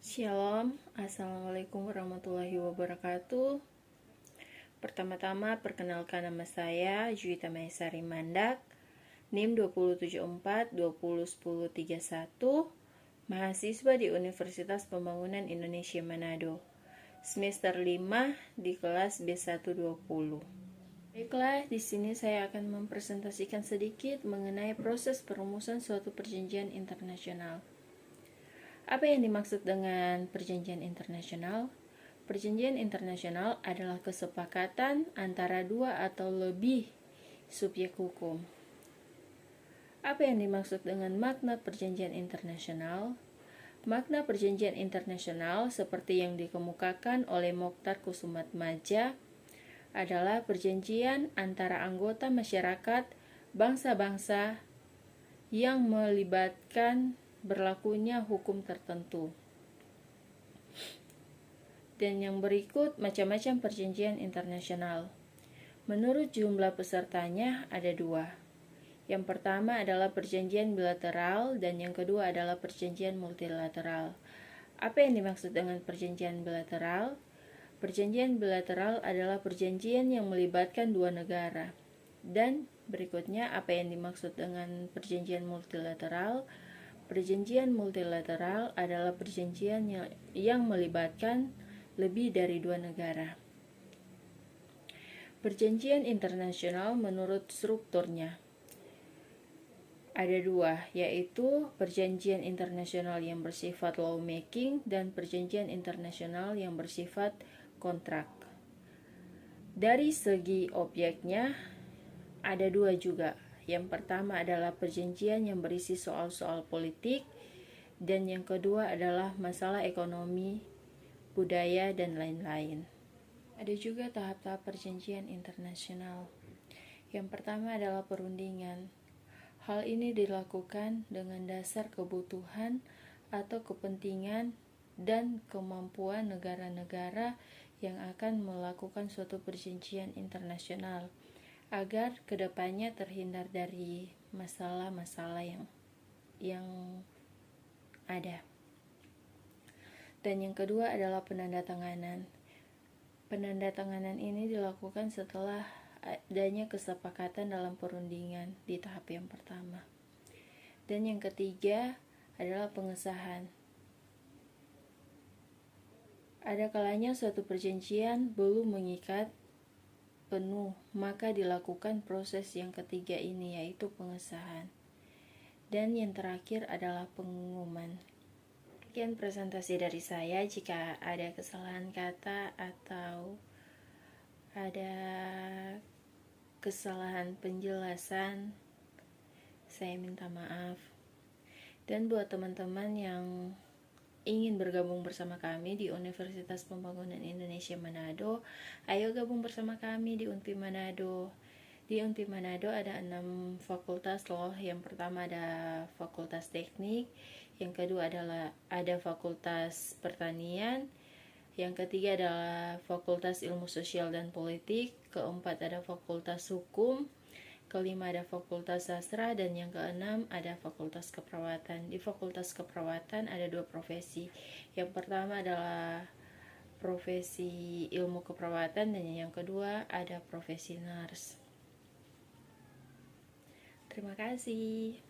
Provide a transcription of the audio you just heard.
Shalom, Assalamualaikum warahmatullahi wabarakatuh. Pertama-tama perkenalkan nama saya Juwita Maesari Mandak, NIM 274201031, mahasiswa di Universitas Pembangunan Indonesia Manado, semester 5 di kelas B120. Baiklah, di sini saya akan mempresentasikan sedikit mengenai proses perumusan suatu perjanjian internasional. Apa yang dimaksud dengan perjanjian internasional? Perjanjian internasional adalah kesepakatan antara dua atau lebih subjek hukum. Apa yang dimaksud dengan makna perjanjian internasional? Makna perjanjian internasional seperti yang dikemukakan oleh Mokhtar Kusumatmadja adalah perjanjian antara anggota masyarakat bangsa-bangsa yang melibatkan berlakunya hukum tertentu. Dan yang berikut macam-macam perjanjian internasional. Menurut jumlah pesertanya ada dua. Yang pertama adalah perjanjian bilateral dan yang kedua adalah perjanjian multilateral. Apa yang dimaksud dengan perjanjian bilateral? Perjanjian bilateral adalah perjanjian yang melibatkan dua negara. Dan berikutnya apa yang dimaksud dengan perjanjian multilateral? Perjanjian multilateral adalah perjanjian yang melibatkan lebih dari dua negara. Perjanjian internasional menurut strukturnya ada dua, yaitu perjanjian internasional yang bersifat lawmaking dan perjanjian internasional yang bersifat kontrak. Dari segi objeknya ada dua juga. Yang pertama adalah perjanjian yang berisi soal-soal politik, dan yang kedua adalah masalah ekonomi, budaya, dan lain-lain. Ada juga tahap-tahap perjanjian internasional. Yang pertama adalah perundingan. Hal ini dilakukan dengan dasar kebutuhan atau kepentingan dan kemampuan negara-negara yang akan melakukan suatu perjanjian internasional agar kedepannya terhindar dari masalah-masalah yang ada. Dan yang kedua adalah penandatanganan. Penandatanganan ini dilakukan setelah adanya kesepakatan dalam perundingan di tahap yang pertama. Dan yang ketiga adalah pengesahan. Ada kalanya suatu perjanjian belum mengikat penuh, maka dilakukan proses yang ketiga ini, yaitu pengesahan. Dan yang terakhir adalah pengumuman. Sekian presentasi dari saya. Jika ada kesalahan kata atau ada kesalahan penjelasan, saya minta maaf. Dan buat teman-teman yang ingin bergabung bersama kami di Universitas Pembangunan Indonesia Manado, ayo gabung bersama kami di UNPI Manado. Di UNPI Manado ada 6 fakultas loh. Yang pertama ada Fakultas Teknik, yang kedua adalah ada Fakultas Pertanian, yang ketiga adalah Fakultas Ilmu Sosial dan Politik, keempat ada Fakultas Hukum, kelima ada Fakultas Sastra, dan yang keenam ada Fakultas Keperawatan. Di Fakultas Keperawatan ada dua profesi. Yang pertama adalah profesi ilmu keperawatan, dan yang kedua ada profesi nurse. Terima kasih.